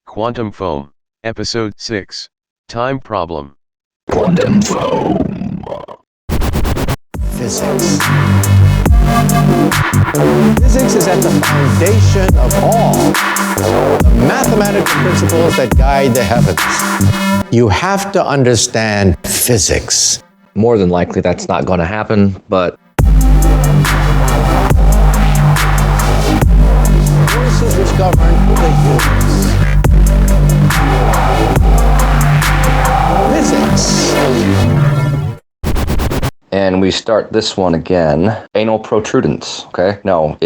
Quantum Foam, Episode 6, Time Problem. Quantum foam. Physics. Physics is at the foundation of all the mathematical principles that guide the heavens. You have to understand physics. More than likely that's not going to happen, but Forces which govern the universe. Physics. and we start this one again. Anal protrudence, okay? No,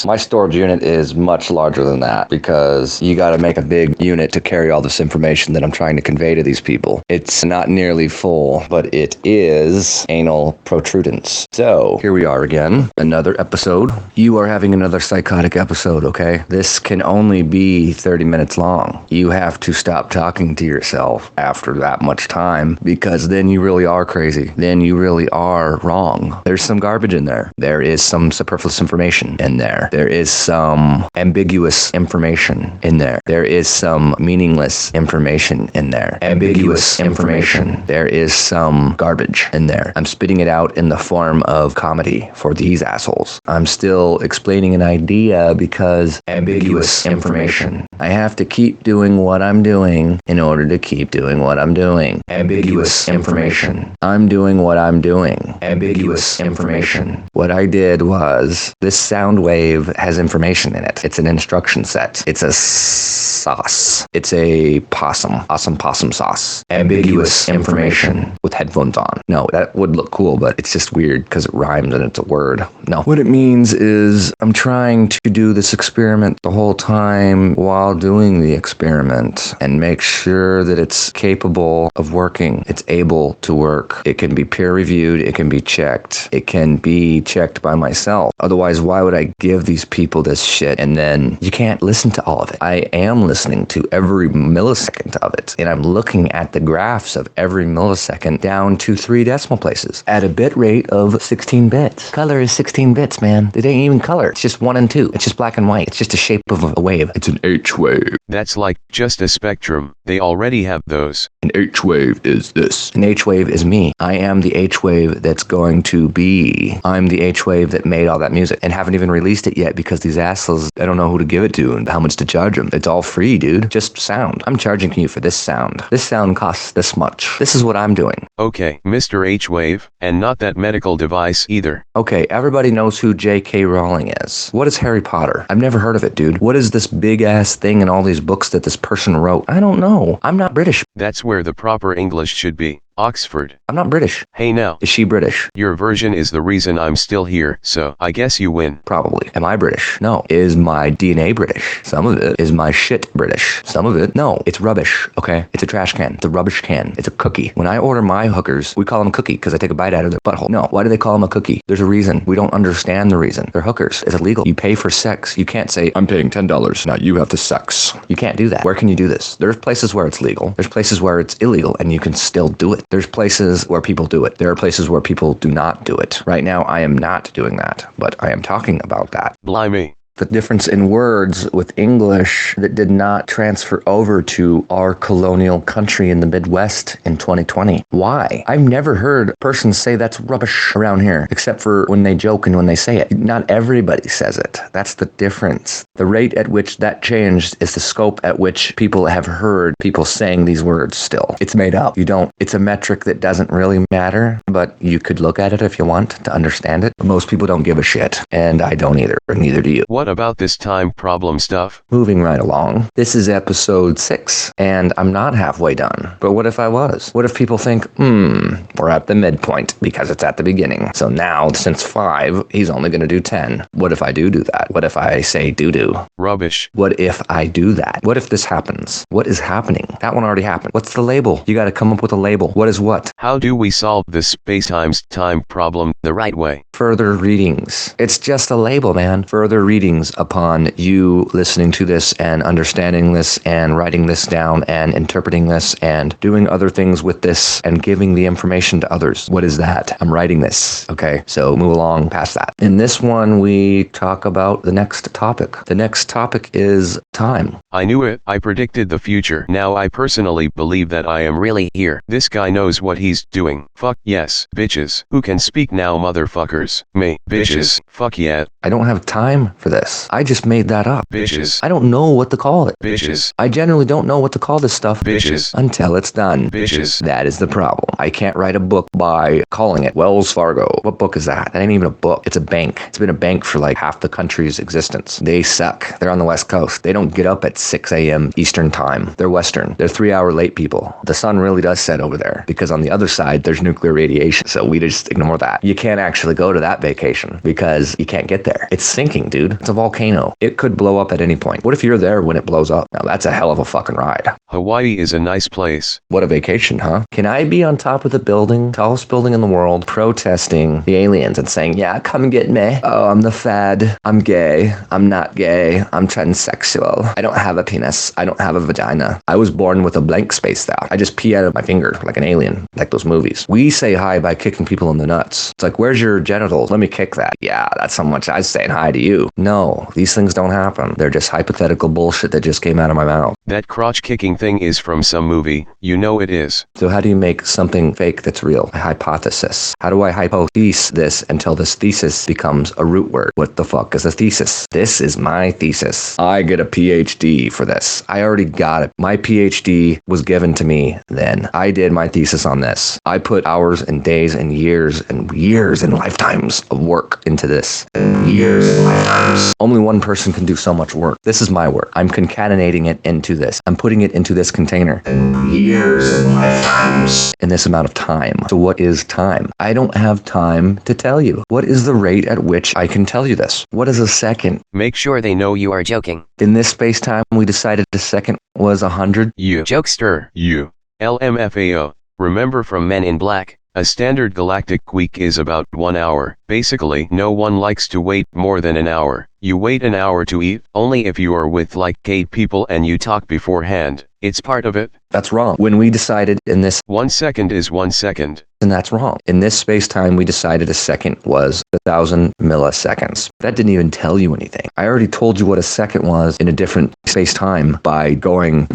my storage unit is much larger than that because you got to make a big unit to carry all this information that I'm trying to convey to these people. It's not nearly full, but it is anal protrudence. So here we are again, another episode. You are having another psychotic episode, okay? This can only be 30 minutes long. You have to stop talking to yourself after that much time because then you really are crazy. Then you really are wrong. There's some garbage in there. There is some superfluous information in there. There is some ambiguous information in there. There is some meaningless information in there. Ambiguous information. There is some garbage in there. I'm spitting it out in the form of comedy for these assholes. I'm still explaining an idea because ambiguous information. I have to keep doing what I'm doing in order to keep doing what I'm doing. Ambiguous information. I'm doing what I'm doing. Ambiguous information. What I did was, this sound wave has information in it. It's an instruction set. It's a sauce. It's a possum. Awesome possum sauce. Ambiguous information with headphones on. No, that would look cool, but it's just weird because it rhymes and it's a word. No. What it means is I'm trying to do this experiment the whole time while doing the experiment and make sure that it's capable of working. It's able to work. It can be peer reviewed. It can be checked. It can be checked by myself. Otherwise, why would I give these people this shit and then you can't listen to all of it? I am listening to every millisecond of it, and I'm looking at the graphs of every millisecond down to 3 decimal places at a bit rate of 16 bits. Color is 16 bits, man. It ain't even color. It's just 1 and 2. It's just black and white. It's just a shape of a wave. It's an H wave. That's like just a spectrum. They already have those. An H wave is this. An H wave is me. I am the H wave that's going to be. I'm the H wave that made all that music and haven't even released it yet because these assholes, I don't know who to give it to and how much to charge them. It's all free, dude. Just sound. I'm charging you for this sound. This sound costs this much. This is what I'm doing. Okay, Mr. H-Wave, and not that medical device either. Okay, everybody knows who J.K. Rowling is. What is Harry Potter? I've never heard of it, dude. What is this big-ass thing in all these books that this person wrote? I don't know. I'm not British. That's where the proper English should be. Oxford. I'm not British. Hey now. Is she British? Your version is the reason I'm still here, so I guess you win. Probably. Am I British? No. Is my DNA British? Some of it. Is my shit British? Some of it. No. It's rubbish, okay? It's a trash can. It's a rubbish can. It's a cookie. When I order my hookers, we call them cookie because I take a bite out of their butthole. No. Why do they call them a cookie? There's a reason. We don't understand the reason. They're hookers. It's illegal. You pay for sex. You can't say, I'm paying $10. Now you have to sex. You can't do that. Where can you do this? There's places where it's legal. There's places where it's illegal and you can still do it. There's places where people do it. There are places where people do not do it. Right now, I am not doing that, but I am talking about that. Blimey. The difference in words with English that did not transfer over to our colonial country in the Midwest in 2020. Why? I've never heard a person say that's rubbish around here, except for when they joke and when they say it. Not everybody says it. That's the difference. The rate at which that changed is the scope at which people have heard people saying these words still. It's made up. It's a metric that doesn't really matter, but you could look at it if you want to understand it. Most people don't give a shit, and I don't either, and neither do you. What about this time problem stuff? Moving right along. This is episode 6, and I'm not halfway done. But what if I was? What if people think, we're at the midpoint because it's at the beginning. So now, since 5, he's only going to do 10. What if I do that? What if I say do? Rubbish. What if I do that? What if this happens? What is happening? That one already happened. What's the label? You got to come up with a label. What is what? How do we solve this space-time problem the right way? Further readings. It's just a label, man. Further readings. things upon you listening to this and understanding this and writing this down and interpreting this and doing other things with this and giving the information to others. What is that? I'm writing this. Okay, so move along past that. In this one, we talk about the next topic. The next topic is time. I knew it. I predicted the future. Now I personally believe that I am really here. This guy knows what he's doing. Fuck yes, bitches. Who can speak now, motherfuckers? Me. Bitches. Fuck yeah. I don't have time for this. I just made that up. Bitches. I don't know what to call it. Bitches. I generally don't know what to call this stuff. Bitches. Until it's done. Bitches. That is the problem. I can't write a book by calling it Wells Fargo. What book is that? That ain't even a book. It's a bank. It's been a bank for like half the country's existence. They suck. They're on the West Coast. They don't get up at 6 a.m. Eastern time. They're Western. They're 3-hour late people. The sun really does set over there because on the other side, there's nuclear radiation. So we just ignore that. You can't actually go to that vacation because you can't get there. It's sinking, dude. It's a volcano. It could blow up at any point. What if you're there when it blows up? Now that's a hell of a fucking ride. Hawaii is a nice place. What a vacation, huh? Can I be on top of the building, tallest building in the world, protesting the aliens and saying, yeah, come get me. Oh, I'm the fad. I'm gay. I'm not gay. I'm transsexual. I don't have a penis. I don't have a vagina. I was born with a blank space there. I just pee out of my finger like an alien, like those movies. We say hi by kicking people in the nuts. It's like, where's your genitals? Let me kick that. Yeah, that's how much I was saying hi to you. No, these things don't happen. They're just hypothetical bullshit that just came out of my mouth. That crotch kicking thing is from some movie. You know it is. So how do you make something fake that's real? A hypothesis. How do I hypothese this until this thesis becomes a root word? What the fuck is a thesis? This is my thesis. I get a PhD for this. I already got it. My PhD was given to me then. I did my thesis on this. I put hours and days and years and lifetimes of work into this. Years and lifetimes. Only one person can do so much work. This is my work. I'm concatenating it into this. I'm putting it into this container. Years and lifetimes. In this amount of time. So what is time? I don't have time to tell you. What is the rate at which I can tell you this? What is a second? Make sure they know you are joking. In this space-time, we decided a second was 100. You. Jokester. You. LMFAO. Remember from Men in Black? A standard galactic week is about 1 hour. Basically, no one likes to wait more than an hour. You wait an hour to eat, only if you are with like 8 people and you talk beforehand. It's part of it. That's wrong. When we decided in this, 1 second is 1 second. and that's wrong. In this space-time, we decided a second was 1,000 milliseconds. That didn't even tell you anything. I already told you what a second was in a different space-time by going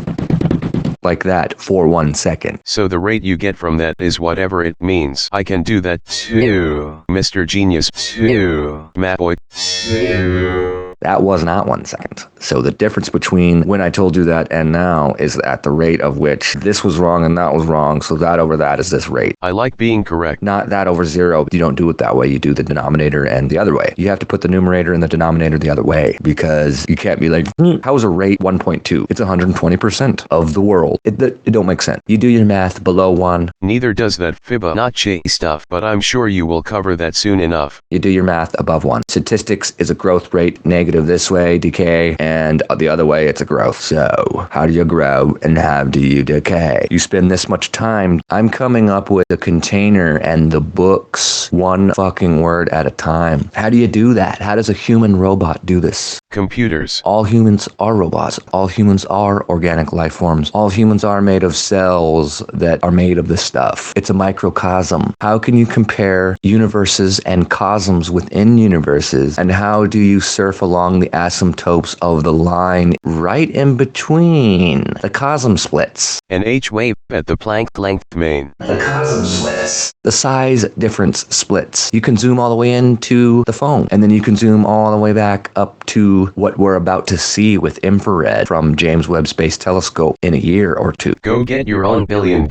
like that for 1 second. So the rate you get from that is whatever it means. I can do that too. Mr. Genius too. Matt Boy too. That was not 1 second. So the difference between when I told you that and now is at the rate of which this was wrong and that was wrong. So that over that is this rate. I like being correct. Not that over zero. You don't do it that way. You do the denominator and the other way. You have to put the numerator and the denominator the other way, because you can't be like, how is a rate 1.2? It's 120% of the world. It don't make sense. You do your math below 1. Neither does that Fibonacci stuff, but I'm sure you will cover that soon enough. You do your math above 1. Statistics is a growth rate, negative this way, decay, and the other way it's a growth. So how do you grow and how do you decay? You spend this much time. I'm coming up with the container and the books one fucking word at a time. How do you do that? How does a human robot do this? Computers. All humans are robots. All humans are organic life forms. All humans are made of cells that are made of this stuff. It's a microcosm. How can you compare universes and cosms within universes? And how do you surf along the asymptotes of the line right in between the cosm splits? An H-wave at the Planck length main. The cosm splits. The size difference splits. You can zoom all the way into the phone, and then you can zoom all the way back up to what we're about to see with infrared from James Webb Space Telescope in a year or two. Go get your own $1 billion.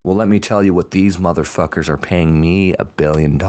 Well, let me tell you what these motherfuckers are paying me $1 billion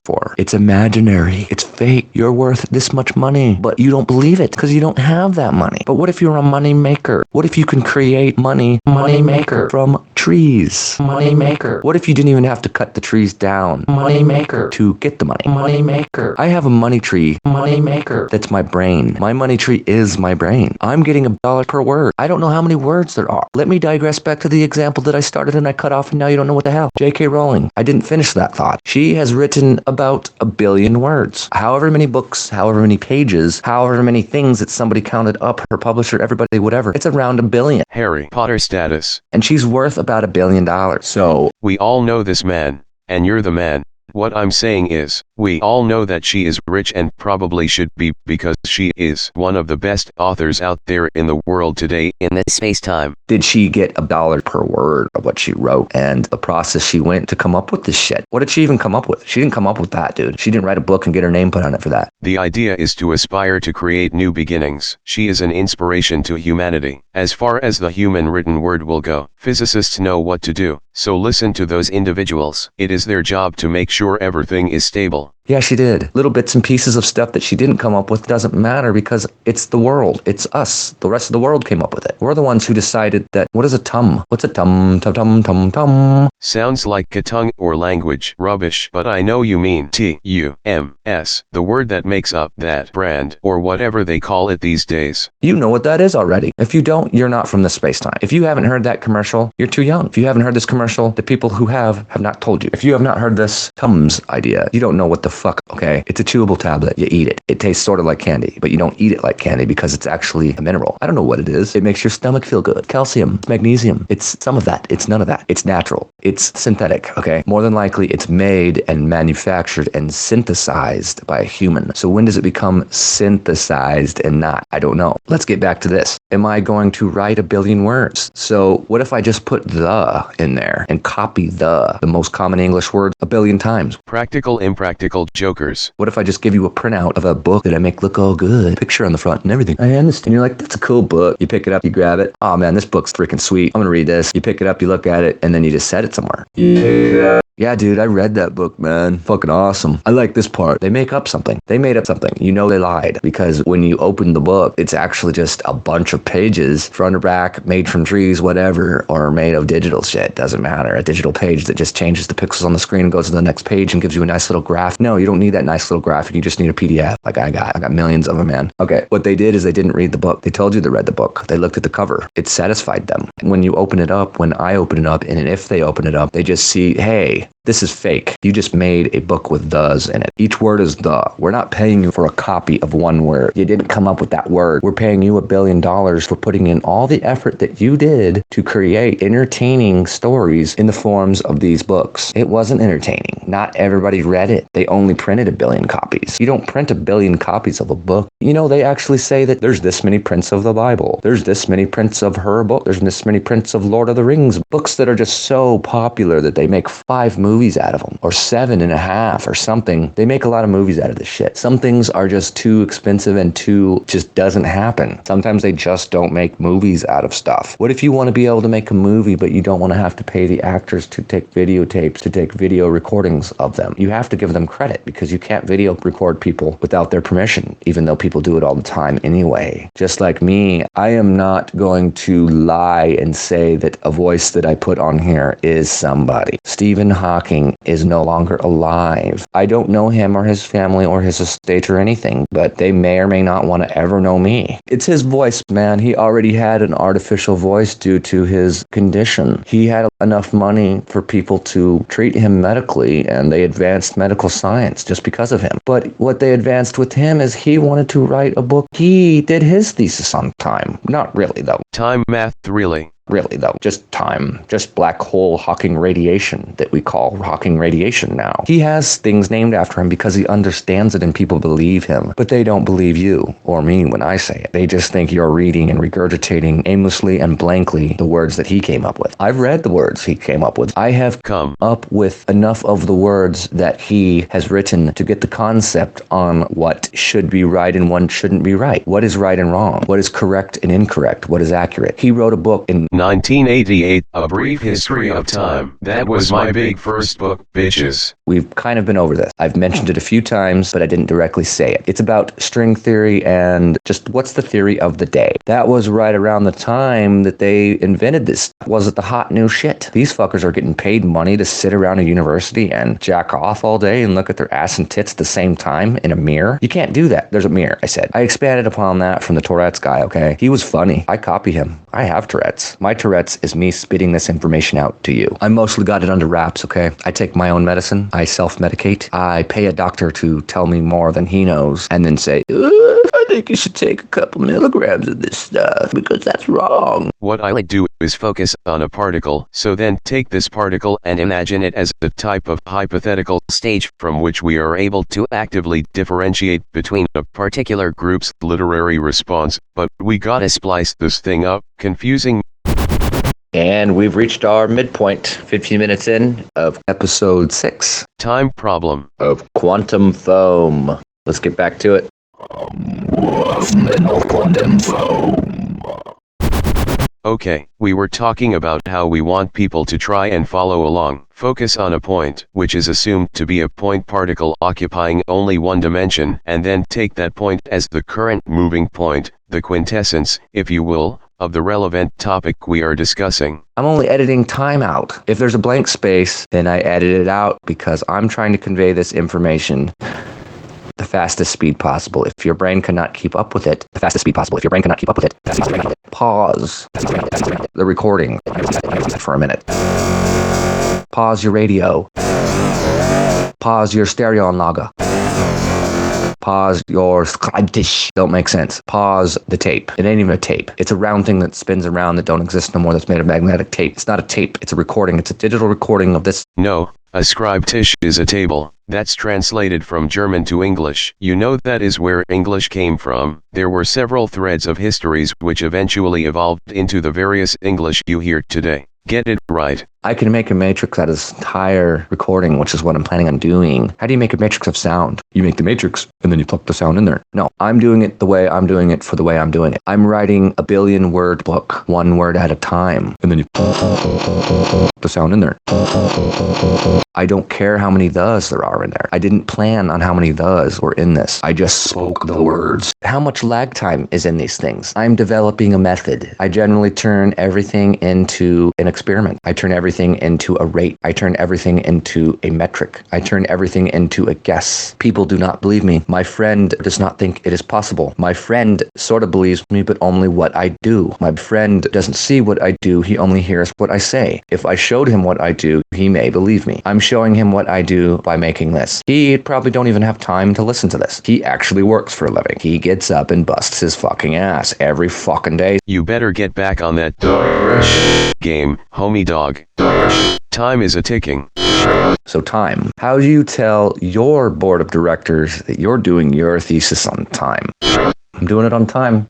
for. It's imaginary. It's fake. You're worth this much money, but you don't believe it because you don't have that money. But what if you're a money maker? What if you can create money maker from trees? Money maker. What if you didn't even have to cut the trees down? Money maker. To get the money. Money maker. I have a money tree. Money maker. That's my brain. brain. My money tree is my brain. I'm getting $1 per word. I don't know how many words there are. Let me digress back to the example that I started and I cut off and now you don't know what the hell. J.K. Rowling. I didn't finish that thought. She has written about 1 billion words. However many books, however many pages, however many things that somebody counted up, her publisher, everybody, whatever. It's around 1 billion. Harry Potter status. And she's worth about $1 billion. So We all know this man, and you're the man. What I'm saying is, we all know that she is rich and probably should be because she is one of the best authors out there in the world today. In this space-time. did she get $1 per word of what she wrote and the process she went to come up with this shit? What did she even come up with? She didn't come up with that, dude. She didn't write a book and get her name put on it for that. The idea is to aspire to create new beginnings. She is an inspiration to humanity. As far as the human written word will go, physicists know what to do, so listen to those individuals. It is their job to make sure everything is stable. Yeah, she did. Little bits and pieces of stuff that she didn't come up with doesn't matter because it's the world. It's us. The rest of the world came up with it. We're the ones who decided that, what is a tum? What's a tum, tum, tum, tum, tum? Sounds like a tongue or language rubbish, but I know you mean T-U-M-S, the word that makes up that brand, or whatever they call it these days. You know what that is already. If you don't, you're not from the space-time. If you haven't heard that commercial, you're too young. If you haven't heard this commercial, the people who have not told you. If you have not heard this Tums idea, you don't know what the fuck, okay? It's a chewable tablet. You eat it. It tastes sort of like candy, but you don't eat it like candy because it's actually a mineral. I don't know what it is. It makes your stomach feel good. Calcium, magnesium. It's some of that. It's none of that. It's natural. It's synthetic, okay? More than likely, it's made and manufactured and synthesized by a human. So when does it become synthesized and not? I don't know. Let's get back to this. Am I going to write 1 billion words? So what if I just put the in there and copy the most common English word 1 billion times? Practical, impractical jokers. What if I just give you a printout of a book that I make look all good? Picture on the front and everything. I understand. You're like, that's a cool book. You pick it up, you grab it. Oh man, this book's freaking sweet. I'm gonna read this. You pick it up, you look at it, and then you just set it somewhere. Yeah, dude, I read that book, man. Fucking awesome. I like this part. They make up something. They made up something. You know they lied because when you open the book, it's actually just a bunch of pages, front or back, made from trees, whatever, or made of digital shit. Doesn't matter. A digital page that just changes the pixels on the screen and goes to the next page and gives you a nice little graph. No, you don't need that nice little graphic. You just need a PDF like I got. I got millions of them, man. Okay, what they did is they didn't read the book. They told you they read the book. They looked at the cover. It satisfied them. When you open it up, when I open it up, and if they open it up, they just see, hey, this is fake. You just made a book with thes in it. Each word is the. We're not paying you for a copy of one word. You didn't come up with that word. We're paying you $1 billion for putting in all the effort that you did to create entertaining stories in the forms of these books. It wasn't entertaining. Not everybody read it. They only printed 1 billion copies. You don't print 1 billion copies of a book. You know, they actually say that there's this many prints of the Bible. There's this many prints of her book. There's this many prints of Lord of the Rings. Books that are just so popular that they make 5 movies out of them, or 7.5 or something. They make a lot of movies out of this shit. Some things are just too expensive and just doesn't happen. Sometimes they just don't make movies out of stuff. What if you want to be able to make a movie, but you don't want to have to pay the actors to take videotapes, to take video recordings of them? You have to give them credit because you can't video record people without their permission, even though people do it all the time anyway. Just like me, I am not going to lie and say that a voice that I put on here is somebody. Stephen Hawking is no longer alive. I don't know him or his family or his estate or anything, but they may or may not want to ever know me. It's his voice, man. He already had an artificial voice due to his condition. He had enough money for people to treat him medically, and they advanced medical science just because of him. But what they advanced with him is he wanted to write a book. He did his thesis on time. Not really, though. Time, math, really. Really, though. Just time. Just black hole Hawking radiation that we call Hawking radiation now. He has things named after him because he understands it and people believe him. But they don't believe you or me when I say it. They just think you're reading and regurgitating aimlessly and blankly the words that he came up with. I've read the words he came up with. I have come up with enough of the words that he has written to get the concept on what should be right and what shouldn't be right. What is right and wrong? What is correct and incorrect? What is accurate? He wrote a book in 1988, A Brief History of Time. That was my big first book, bitches. We've kind of been over this. I've mentioned it a few times, but I didn't directly say it. It's about string theory and just what's the theory of the day. That was right around the time that they invented this. Was it the hot new shit? These fuckers are getting paid money to sit around a university and jack off all day and look at their ass and tits at the same time in a mirror. You can't do that. There's a mirror, I said. I expanded upon that from the Tourette's guy, okay? He was funny. I copy him. I have Tourette's. My Tourette's is me spitting this information out to you. I mostly got it under wraps, okay? I take my own medicine. I self-medicate. I pay a doctor to tell me more than he knows and then say, I think you should take a couple milligrams of this stuff because that's wrong. What I like to do is focus on a particle, so then take this particle and imagine it as a type of hypothetical Stage from which we are able to actively differentiate between a particular group's literary response, but we gotta splice this thing up, confusing. And we've reached our midpoint, 15 minutes in of episode 6 Time problem. of Quantum Foam. Let's get back to it. Quantum foam. Okay, we were talking about how we want people to try and follow along, focus on a point, which is assumed to be a point particle occupying only one dimension, and then take that point as the current moving point, the quintessence, if you will, of the relevant topic we are discussing. I'm only editing time out. If there's a blank space, then I edit it out because I'm trying to convey this information the fastest speed possible. If your brain cannot keep up with it, the fastest speed possible. If your brain cannot keep up with it, pause the recording for a minute. Pause your radio. Pause your Stereoanlage. Pause your dish. Don't make sense. Pause the tape. It ain't even a tape. It's a round thing that spins around that don't exist no more that's made of magnetic tape. It's not a tape. It's a recording. It's a digital recording of this. No, a Schreibtisch is a table. That's translated from German to English. You know that is where English came from. There were several threads of histories which eventually evolved into the various English you hear today. Get it right. I can make a matrix out of this entire recording, which is what I'm planning on doing. How do you make a matrix of sound? You make the matrix, and then you plug the sound in there. No, I'm doing it the way I'm doing it for the way I'm doing it. I'm writing a 1 billion word book, one word at a time, and then you the sound in there. I don't care how many thes there are in there. I didn't plan on how many thes were in this. I just spoke the words. How much lag time is in these things? I'm developing a method. I generally turn everything into an experiment. I turn everything into a rate. I turn everything into a metric. I turn everything into a guess. People do not believe me. My friend does not think it is possible. My friend sort of believes me, but only what I do. My friend doesn't see what I do. He only hears what I say. If I showed him what I do, he may believe me. I'm showing him what I do by making this. He probably don't even have time to listen to this. He actually works for a living. He gets up and busts his fucking ass every fucking day. You better get back on that game, homie dog. Time is a ticking. So time. How do you tell your board of directors that you're doing your thesis on time? I'm doing it on time.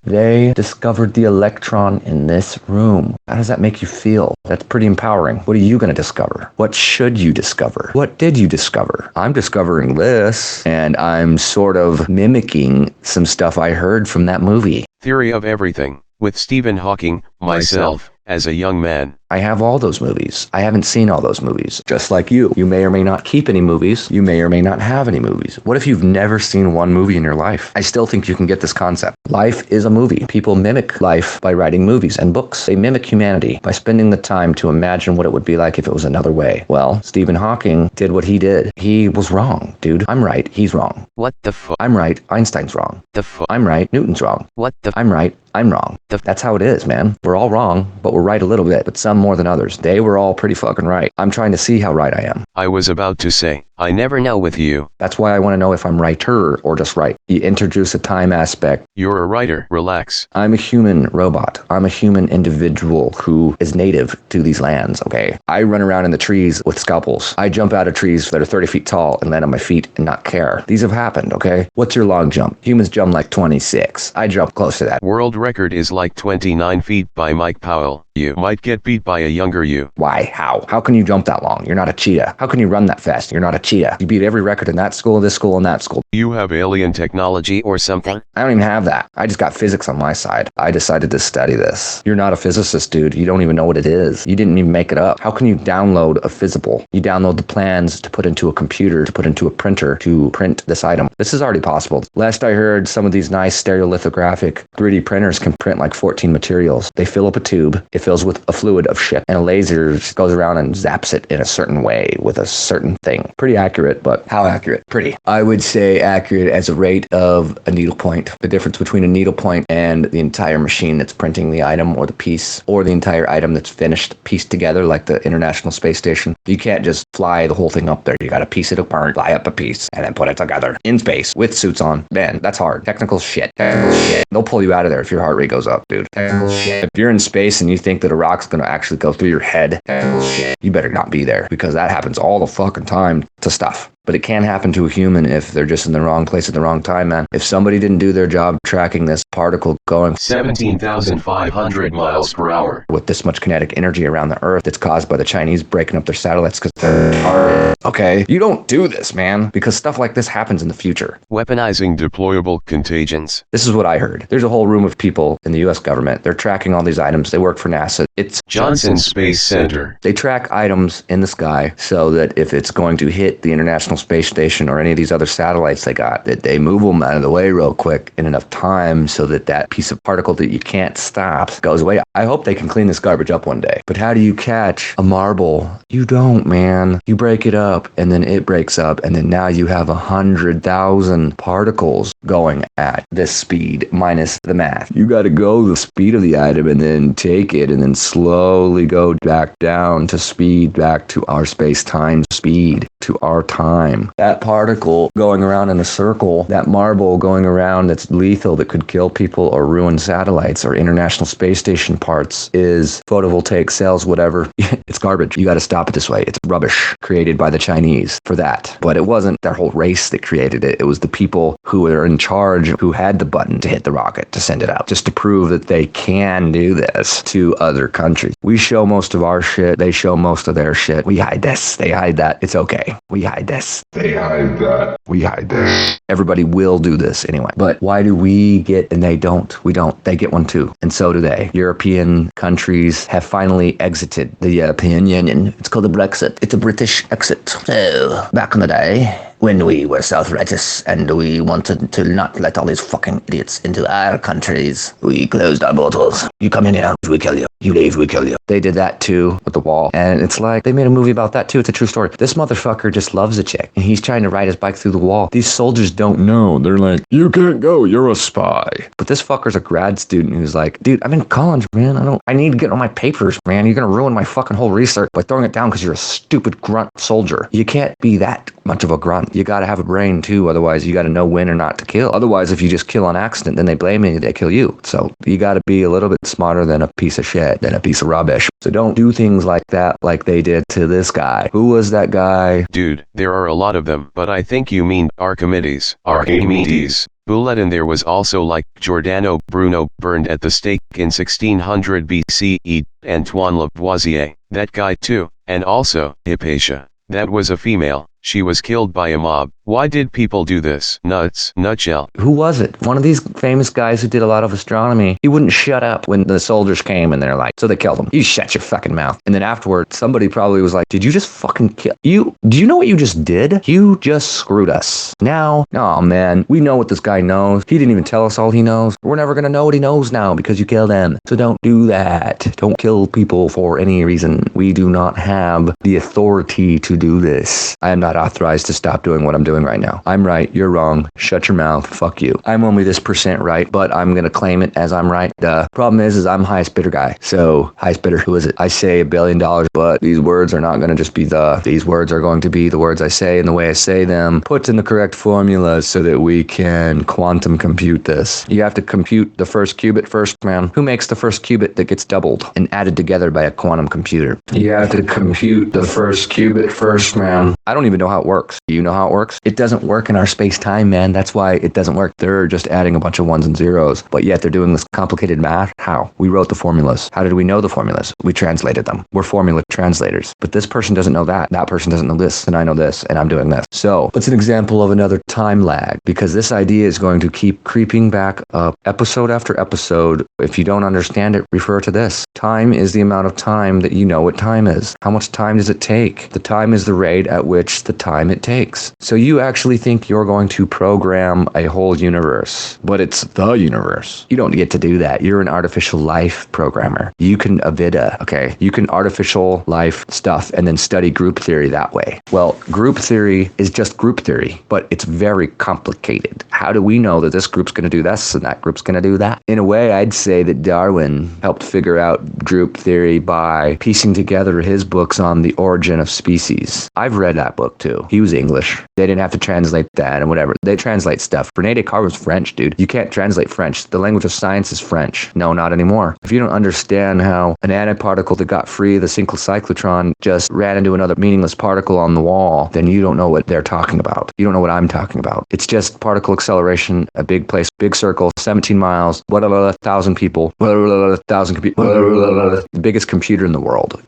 They discovered the electron in this room. How does that make you feel? That's pretty empowering. What are you going to discover? What should you discover? What did you discover? I'm discovering this, and I'm sort of mimicking some stuff I heard from that movie. Theory of Everything, with Stephen Hawking, myself, as a young man. I have all those movies. I haven't seen all those movies. Just like you. You may or may not keep any movies. You may or may not have any movies. What if you've never seen one movie in your life? I still think you can get this concept. Life is a movie. People mimic life by writing movies and books. They mimic humanity by spending the time to imagine what it would be like if it was another way. Well, Stephen Hawking did what he did. He was wrong, dude. I'm right. He's wrong. What the fuck? I'm right. Einstein's wrong. The fuck? I'm right. Newton's wrong. What the I'm right. I'm wrong. That's how it is, man. We're all wrong, but we're right a little bit, but some more than others. They were all pretty fucking right. I'm trying to see how right I am. I was about to say, I never know with you. That's why I want to know if I'm righter or just right. You introduce a time aspect. You're a writer. Relax. I'm a human robot. I'm a human individual who is native to these lands, okay? I run around in the trees with scalpels. I jump out of trees that are 30 feet tall and land on my feet and not care. These have happened, okay? What's your long jump? Humans jump like 26. I jump close to that. World record is like 29 feet by Mike Powell. You might get beat by a younger you. Why? How? How can you jump that long? You're not a cheetah. How can you run that fast? You're not a cheetah. You beat every record in that school, this school, and that school. You have alien technology Or something. I don't even have that. I just got physics on my side. I decided to study this. You're not a physicist, dude. You don't even know what it is. You didn't even make it up. How can you download a physical? You download the plans to put into a computer, to put into a printer, to print this item. This is already possible. Last I heard, some of these nice stereolithographic 3D printers can print like 14 materials. They fill up a tube. It fills with a fluid of shit, and a laser goes around and zaps it in a certain way with a certain thing. Pretty accurate, but how accurate? Pretty. I would say accurate as a rate of a needlepoint. The difference between a needlepoint and the entire machine that's printing the item or the piece, or the entire item that's finished, pieced together like the International Space Station. You can't just fly the whole thing up there. You gotta piece it apart, fly up a piece, and then put it together in space with suits on. Man, that's hard. Technical shit. Technical shit. They'll pull you out of there if your heart rate goes up, dude. Technical shit. If you're in space and you think that a rock's gonna actually go through your head, technical shit, you better not be there, because that happens all the fucking time to stuff. But it can happen to a human if they're just in the wrong place at the wrong time, man. If somebody didn't do their job tracking this particle going 17,500 miles per hour with this much kinetic energy around the Earth that's caused by the Chinese breaking up their satellites because they're hard. Okay, you don't do this, man, because stuff like this happens in the future. Weaponizing deployable contagions. This is what I heard. There's a whole room of people in the U.S. government. They're tracking all these items. They work for NASA. It's Johnson Space Center. They track items in the sky so that if it's going to hit the International Space Station or any of these other satellites they got, that they move them out of the way real quick in enough time so that that piece of particle that you can't stop goes away. I hope they can clean this garbage up one day. But how do you catch a marble? You don't, man. You break it up and then it breaks up, and then now you have 100,000 particles going at this speed minus the math. You got to go the speed of the item and then take it and then slowly go back down to speed, back to our space-time speed, to our time. That particle going around in a circle, that marble going around that's lethal, that could kill people or ruin satellites or International Space Station parts, is photovoltaic cells, whatever. It's garbage. You got to stop it this way. It's rubbish created by the Chinese for that. But it wasn't their whole race that created it. It was the people who were in charge who had the button to hit the rocket to send it out, just to prove that they can do this to other countries. We show most of our shit. They show most of their shit. We hide this. They hide that. It's okay. We hide this. They hide that. We hide this. Everybody will do this anyway. But why do we get, and they don't? We don't. They get one too. And so do they. European countries have finally exited the European Union. It's called a Brexit. It's a British exit. So, back in the day, when we were self-righteous and we wanted to not let all these fucking idiots into our countries, we closed our borders. You come in here, we kill you. You leave, we kill you. They did that too with the wall. And it's like, they made a movie about that too. It's a true story. This motherfucker just loves a chick, and he's trying to ride his bike through the wall. These soldiers don't know. They're like, you can't go, you're a spy. But this fucker's a grad student who's like, dude, I'm in college, man. I need to get on my papers, man. You're gonna ruin my fucking whole research by throwing it down because you're a stupid grunt soldier. You can't be that much of a grunt. You gotta have a brain too, otherwise you gotta know when or not to kill. Otherwise, if you just kill on accident, then they blame you, they kill you. So you gotta be a little bit smarter than a piece of shit, than a piece of rubbish. So don't do things like that like they did to this guy. Who was that guy? Dude, there are a lot of them, but I think you mean Archimedes. Archimedes. Bulletin. There was also like Giordano Bruno, burned at the stake in 1600 BCE, Antoine Lavoisier, that guy too, and also Hypatia. That was a female. She was killed by a mob. Why did people do this? Nuts. Nutshell. Who was it? One of these famous guys who did a lot of astronomy. He wouldn't shut up when the soldiers came and they're like, so they killed him. You shut your fucking mouth. And then afterward, somebody probably was like, did you just fucking kill you? Do you know what you just did? You just screwed us. Now, oh man, we know what this guy knows. He didn't even tell us all he knows. We're never gonna know what he knows now because you killed him. So don't do that. Don't kill people for any reason. We do not have the authority to do this. I am not authorized to stop doing what I'm doing right now. I'm right, you're wrong. Shut your mouth. Fuck you. I'm only this % right, but I'm gonna claim it as I'm right. The problem is I'm highest bidder guy. So highest bidder, who is it? I say $1 billion, but these words are not gonna just be these words are going to be the words I say and the way I say them, put in the correct formulas so that we can quantum compute this. You have to compute the first qubit first, man. Who makes the first qubit that gets doubled and added together by a quantum computer? You have to compute the first qubit first, man. I don't even know how it works. Do you know how it works? It doesn't work in our space-time, man. That's why it doesn't work. They're just adding a bunch of ones and zeros, but yet they're doing this complicated math. How? We wrote the formulas. How did we know the formulas? We translated them. We're formula translators. But this person doesn't know that. That person doesn't know this, and I know this, and I'm doing this. So it's an example of another time lag, because this idea is going to keep creeping back up episode after episode. If you don't understand it, refer to this. Time is the amount of time that you know what time is. How much time does it take? The time is the rate at which the time it takes. So you actually think you're going to program a whole universe, but it's the universe. You don't get to do that. You're an artificial life programmer. You can Avida, okay? You can artificial life stuff and then study group theory that way. Well, group theory is just group theory, but it's very complicated. How do we know that this group's going to do this and that group's going to do that? In a way, I'd say that Darwin helped figure out group theory by piecing together his books on the origin of species. I've read that book too. He was English. They didn't have to translate that and whatever. They translate stuff. Rene Descartes was French, dude. You can't translate French. The language of science is French. No, not anymore. If you don't understand how an antiparticle that got free of the single cyclotron just ran into another meaningless particle on the wall, then you don't know what they're talking about. You don't know what I'm talking about. It's just particle acceleration, a big place, big circle, 17 miles, 1,000 people, 1,000 the biggest computer in the world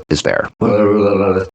is there.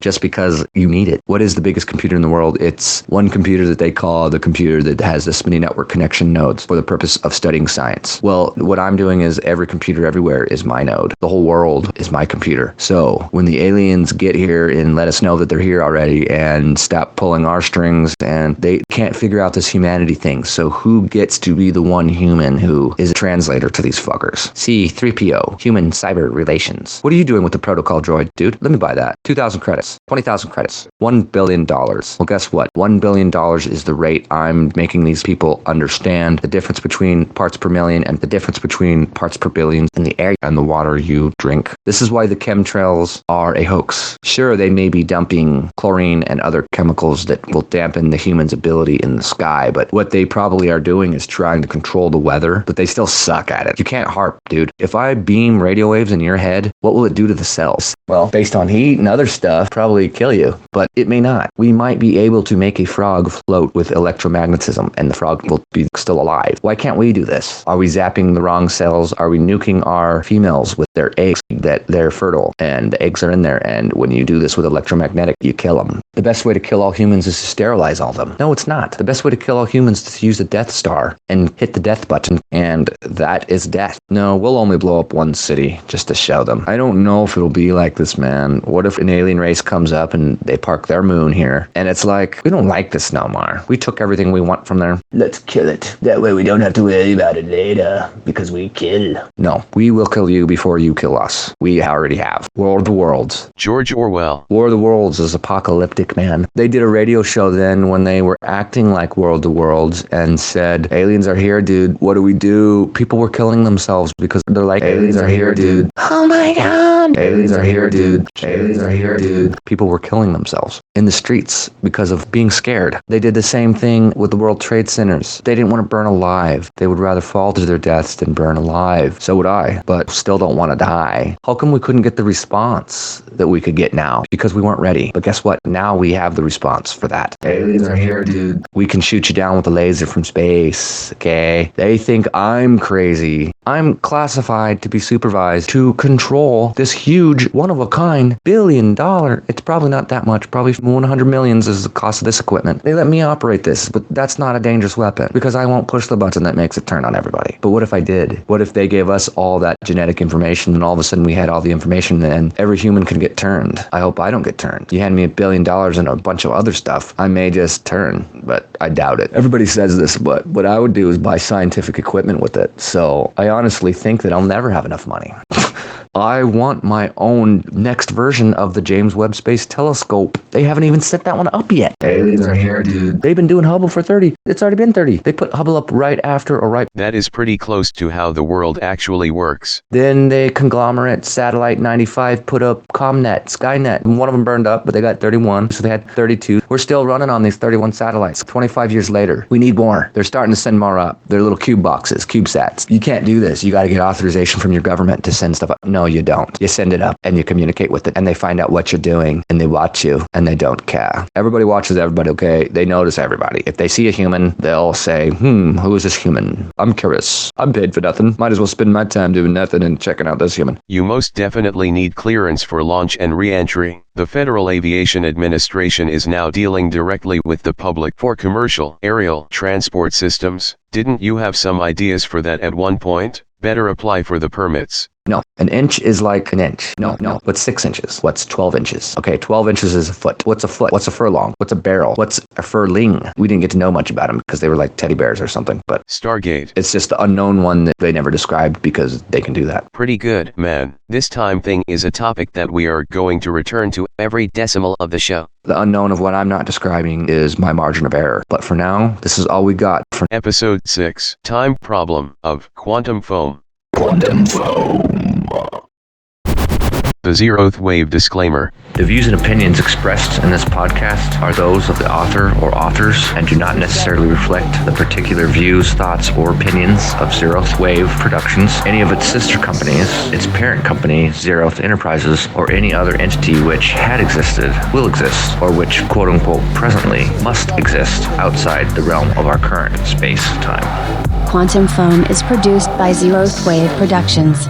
Just because you need it. What is the biggest computer in the world? It's one computer that they call the computer that has this many network connection nodes for the purpose of studying science. Well, what I'm doing is every computer everywhere is my node. The whole world is my computer. So when the aliens get here and let us know that they're here already and stop pulling our strings, and they can't figure out this humanity thing. So who gets to be the one human who is a translator to these fuckers? C3PO, human cyber relations. What are you doing with the protocol droid, dude? Let me buy that. 2,000 credits, 20,000 credits, $1 billion. Well, guess what? $1 billion is the rate I'm making these people understand the difference between parts per million and the difference between parts per billion in the air and the water you drink. This is why the chemtrails are a hoax. Sure, they may be dumping chlorine and other chemicals that will dampen the human's ability in the sky, but what they probably are doing is trying to control the weather, but they still suck at it. You can't harp, dude. If I beam radio waves in your head, what will it do to the cells? Well, based on heat and other stuff, probably kill you, but it may not. We might be able to make a frog float with electromagnetism, and the frog will be still alive. Why can't we do this? Are we zapping the wrong cells? Are we nuking our females with their eggs that they're fertile, and the eggs are in there, and when you do this with electromagnetic, you kill them? The best way to kill all humans is to sterilize all of them. No, it's not. The best way to kill all humans is to use the Death Star and hit the death button, and that is death. No, we'll only blow up one city just to show them. I don't know if it'll be like this, man. What if an alien race comes up and they park their moon here, and it's like, we don't like this no more. We took everything we want from there. Let's kill it. That way we don't have to worry about it later, because we kill. No, we will kill you before you kill us. We already have. War of the Worlds. George Orwell. War of the Worlds is apocalyptic, man. They did a radio show then when they were acting like War of the Worlds and said, aliens are here, dude. What do we do? People were killing themselves because they're like, aliens are here, dude. Oh my God. Aliens are here, dude. Aliens are here, dude. People were killing themselves in the streets because of being scared. They did the same thing with the World Trade Centers. They didn't want to burn alive. They would rather fall to their deaths than burn alive. So would I, but still don't want to die. How come we couldn't get the response that we could get now? Because we weren't ready. But guess what? Now we have the response for that. Aliens are here, dude. We can shoot you down with a laser from space, okay? They think I'm crazy. I'm classified to be supervised to control this huge, one-of-a-kind, billion-dollar, it's probably not that much, probably 100 millions is the cost of this equipment. They let me operate this, but that's not a dangerous weapon because I won't push the button that makes it turn on everybody. But what if I did? What if they gave us all that genetic information and all of a sudden we had all the information and every human can get turned? I hope I don't get turned. You hand me $1 billion and a bunch of other stuff, I may just turn, but I doubt it. Everybody says this, but what I would do is buy scientific equipment with it. So I honestly think that I'll never have enough money. I want my own next version of the James Webb Space Telescope. They haven't even set that one up yet. Aliens are here, dude. They've been doing Hubble for 30. It's already been 30. They put Hubble up right after or right. That is pretty close to how the world actually works. Then they conglomerate Satellite 95 put up ComNet, Skynet. And one of them burned up, but they got 31. So they had 32. We're still running on these 31 satellites. 25 years later. We need more. They're starting to send more up. They're little cube boxes, CubeSats. You can't do this. You got to get authorization from your government to send stuff up. No, No, you don't. You send it up and you communicate with it, and they find out what you're doing, and they watch you, and they don't care. Everybody watches everybody, okay? They notice everybody. If they see a human, they'll say, who is this human? I'm curious. I'm paid for nothing. Might as well spend my time doing nothing and checking out this human. You most definitely need clearance for launch and re-entry. The Federal Aviation Administration is now dealing directly with the public for commercial aerial transport systems. Didn't you have some ideas for that at one point? Better apply for the permits. No, an inch is like an inch. No. What's 6 inches? What's 12 inches? Okay, 12 inches is a foot. What's a foot? What's a furlong? What's a barrel? What's a furling? We didn't get to know much about them because they were like teddy bears or something, but Stargate. it's just the unknown one that they never described because they can do that. Pretty good, man. This time thing is a topic that we are going to return to every decimal of the show. The unknown of what I'm not describing is my margin of error. But for now, this is all we got for Episode 6, Time Problem of Quantum Foam. Quantum foam. The zeroth wave disclaimer. The views and opinions expressed in this podcast are those of the author or authors and do not necessarily reflect the particular views, thoughts, or opinions of Zeroth Wave Productions, any of its sister companies, its parent company, Zeroth Enterprises, or any other entity which had existed, will exist, or which, quote-unquote, presently must exist outside the realm of our current space-time. Quantum Foam is produced by Zeroth Wave Productions.